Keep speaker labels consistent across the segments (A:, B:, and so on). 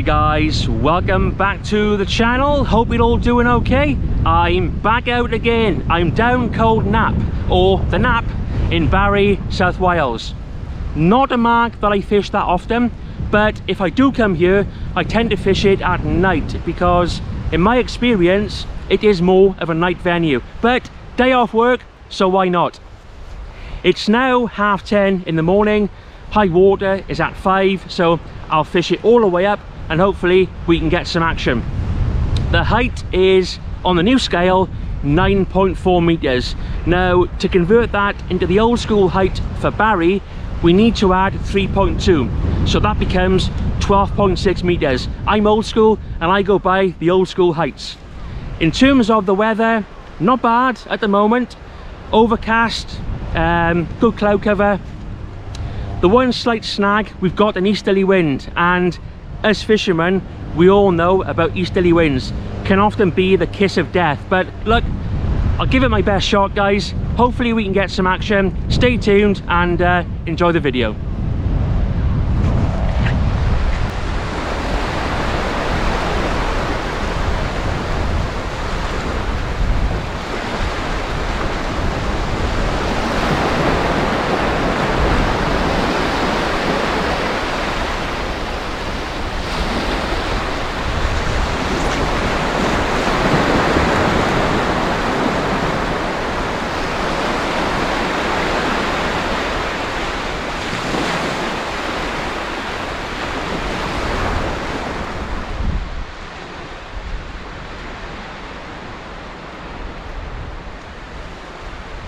A: Hi guys, welcome back to the channel. Hope you're all doing okay. I'm back out again. I'm down Cold Knap, or the Knap, in Barry, South Wales. Not a mark that I fish that often, but if I do come here, I tend to fish it at night because in my experience it is more of a night venue. But day off work, so why not? It's now 10:30 in the morning. High water is at 5, so I'll fish it all the way up and hopefully we can get some action. The height is, on the new scale, 9.4 meters. Now, to convert that into the old school height for Barry, we need to add 3.2, so that becomes 12.6 meters. I'm old school and I go by the old school heights. In terms of the weather, not bad at the moment. Overcast, good cloud cover. The one slight snag, we've got an easterly wind, and as fishermen we all know about easterly winds. Can often be the kiss of death, but look, I'll give it my best shot guys. Hopefully we can get some action. Stay tuned and enjoy the video.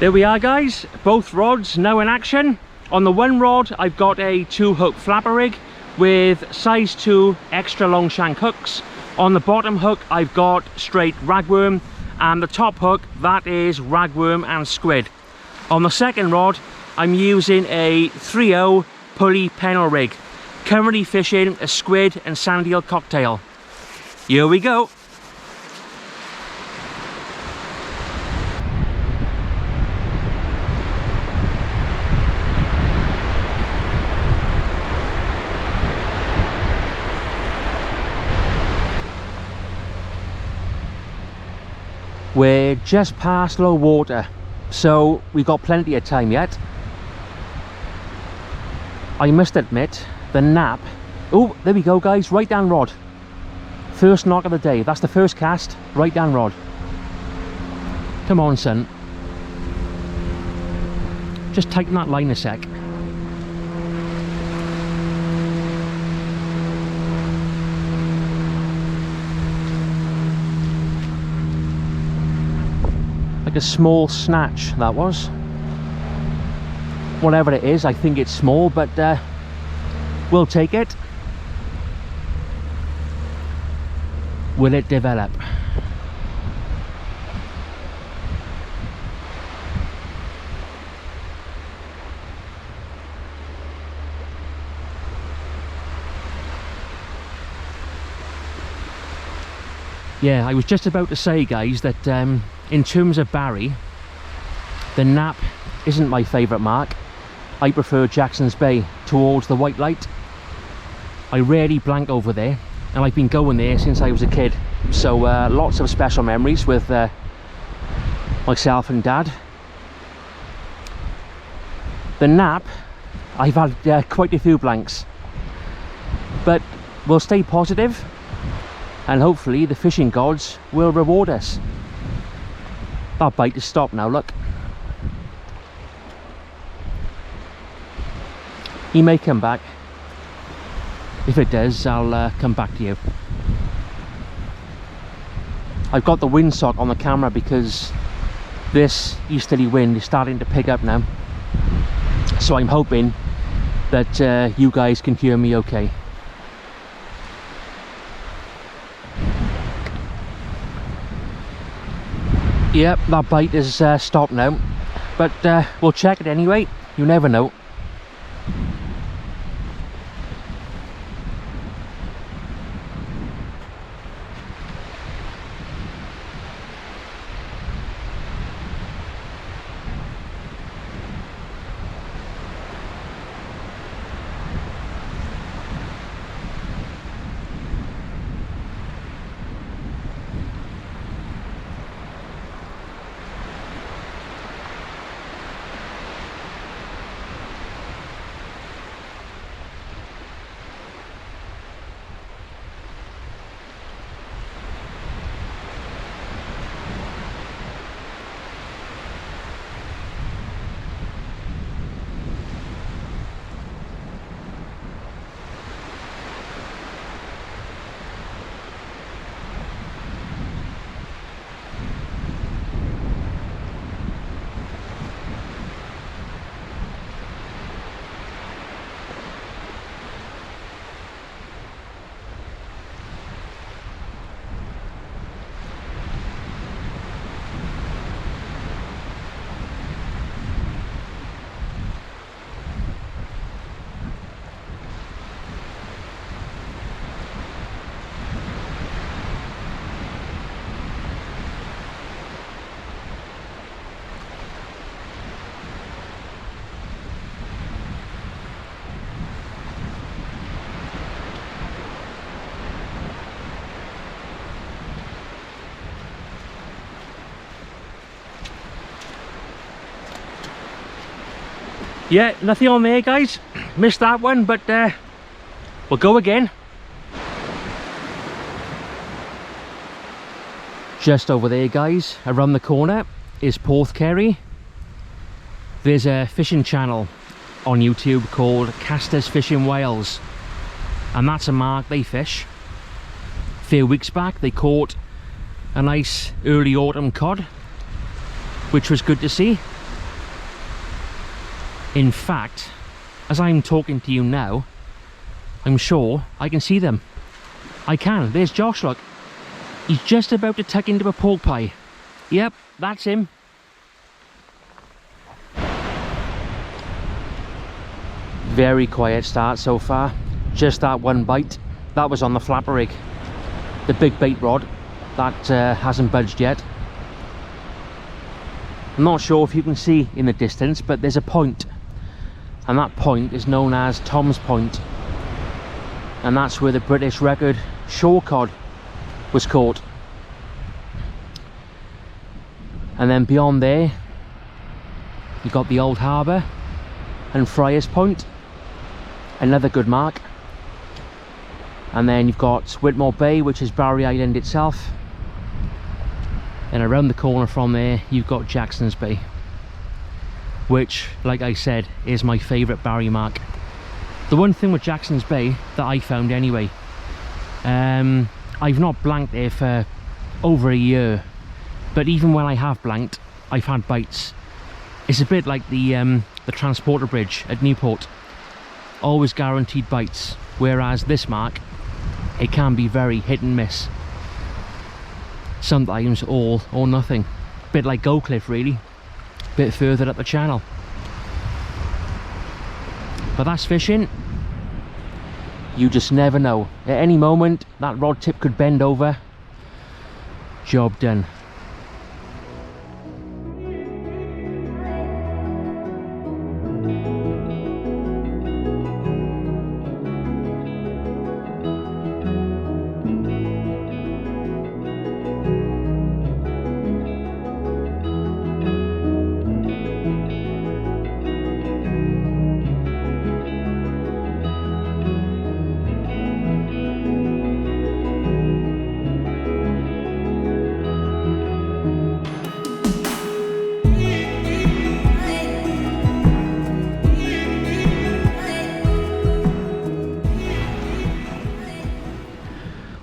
A: There we are guys, both rods now in action. On the one rod I've got a 2-hook flapper rig with size 2 extra long shank hooks. On the bottom hook I've got straight ragworm, and the top hook, that is ragworm and squid. On the second rod I'm using a 3/0 pulley pennel rig, currently fishing a squid and sand eel cocktail. Here we go. We're just past low water, so we've got plenty of time yet. I must admit, the Knap... Oh, there we go guys, right down rod. First knock of the day, that's the first cast, right down rod. Come on son. Just tighten that line a sec. A small snatch that was. Whatever it is, I think it's small, but we'll take it. Will it develop? Yeah, I was just about to say guys that in terms of Barry, the Knap isn't my favourite mark. I prefer Jackson's Bay towards the white light. I rarely blank over there, and I've been going there since I was a kid. So lots of special memories with myself and Dad. The Knap, I've had quite a few blanks, but we'll stay positive and hopefully the fishing gods will reward us. That bite is stopped now, look. He may come back. If it does, I'll come back to you. I've got the windsock on the camera because this easterly wind is starting to pick up now. So I'm hoping that you guys can hear me okay. Yep, that bite is stopped now, but we'll check it anyway. You never know. Yeah, nothing on there, guys. Missed that one, but we'll go again. Just over there, guys, around the corner is Porthcurry. There's a fishing channel on YouTube called Casters Fishing Wales, and that's a mark they fish. A few weeks back they caught a nice early autumn cod, which was good to see. In fact, as I'm talking to you now, I'm sure I can see them. I can. There's Josh, look. He's just about to tuck into a pork pie. Yep, that's him. Very quiet start so far. Just that one bite. That was on the flapper rig. The big bait rod. That hasn't budged yet. I'm not sure if you can see in the distance, but there's a point. And that point is known as Tom's Point. And that's where the British record shore cod was caught. And then beyond there you've got the Old Harbour and Friars Point, another good mark. And then you've got Whitmore Bay, which is Barry Island itself, and around the corner from there you've got Jackson's Bay, which, like I said, is my favourite Barry mark. The one thing with Jackson's Bay that I found anyway, I've not blanked there for over a year, but even when I have blanked, I've had bites. It's a bit like the transporter bridge at Newport, always guaranteed bites, whereas this mark, it can be very hit and miss. Sometimes all or nothing. Bit like Gold Cliff really, bit further up the channel. But that's fishing. You just never know. At any moment that rod tip could bend over. Job done.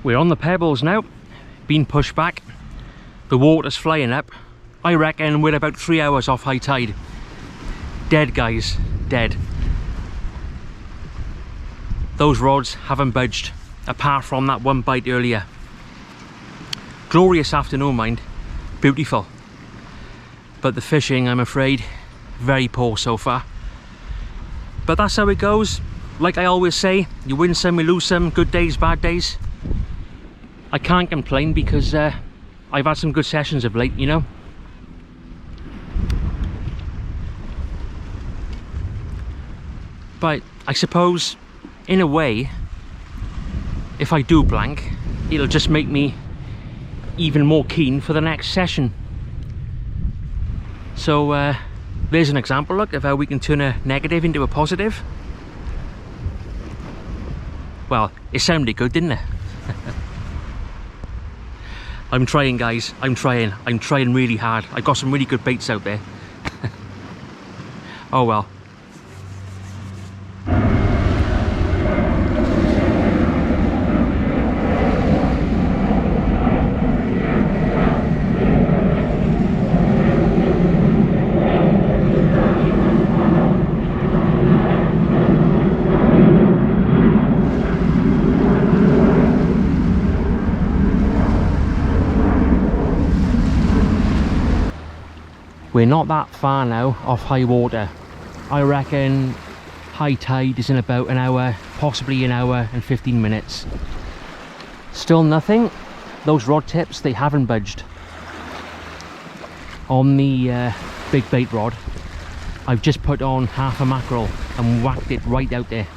A: We're on the pebbles now, been pushed back, the water's flying up. I reckon we're about 3 hours off high tide. Dead, guys, dead. Those rods haven't budged, apart from that one bite earlier. Glorious afternoon, mind, beautiful. But the fishing, I'm afraid, very poor so far. But that's how it goes. Like I always say, you win some, you lose some, good days, bad days. I can't complain because I've had some good sessions of late, you know. But I suppose, in a way, if I do blank, it'll just make me even more keen for the next session. So there's an example, look, of how we can turn a negative into a positive. Well, it sounded good, didn't it? I'm trying, guys, I'm trying really hard. I've got some really good baits out there. Oh well. We're not that far now off high water. I reckon high tide is in about an hour, possibly an hour and 15 minutes. Still nothing. Those rod tips, they haven't budged. On the big bait rod, I've just put on half a mackerel and whacked it right out there.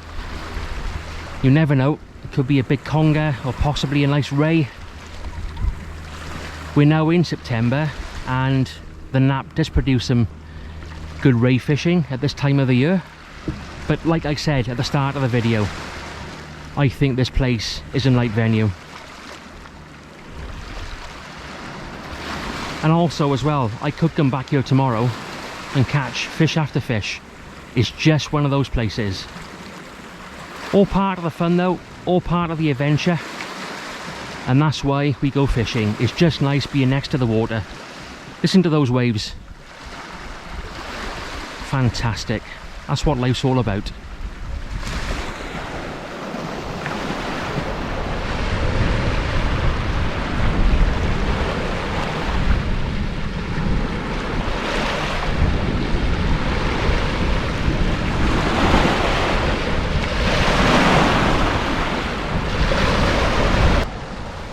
A: You never know, it could be a big conger or possibly a nice ray. We're now in September and the Knap does produce some good ray fishing at this time of the year. But like I said at the start of the video, I think this place is a night venue. And also as well, I could come back here tomorrow and catch fish after fish. It's just one of those places. All part of the fun though, all part of the adventure. And that's why we go fishing. It's just nice being next to the water. Listen to those waves. Fantastic. That's what life's all about.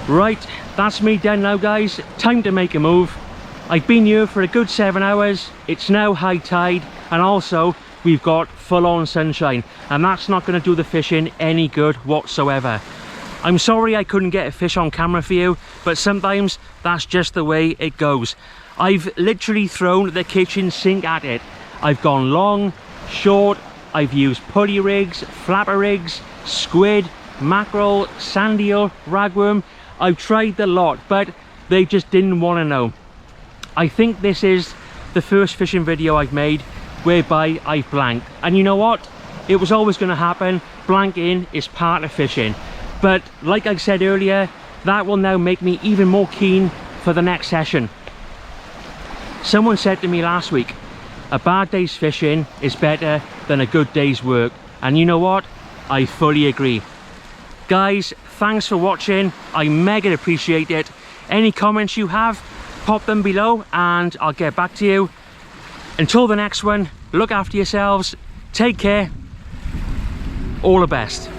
A: Right, that's me done now guys. Time to make a move. I've been here for a good 7 hours. It's now high tide, and also we've got full-on sunshine, and that's not going to do the fishing any good whatsoever. I'm sorry I couldn't get a fish on camera for you, but sometimes that's just the way it goes. I've literally thrown the kitchen sink at it. I've gone long, short, I've used pulley rigs, flapper rigs, squid, mackerel, sand eel, ragworm. I've tried the lot, but they just didn't want to know. I think this is the first fishing video I've made whereby I blanked. And you know what? It was always going to happen. Blanking is part of fishing. But like I said earlier, that will now make me even more keen for the next session. Someone said to me last week, a bad day's fishing is better than a good day's work. And you know what? I fully agree. Guys, thanks for watching. I mega appreciate it. Any comments you have, pop them below and I'll get back to you. Until the next one, look after yourselves, take care, all the best.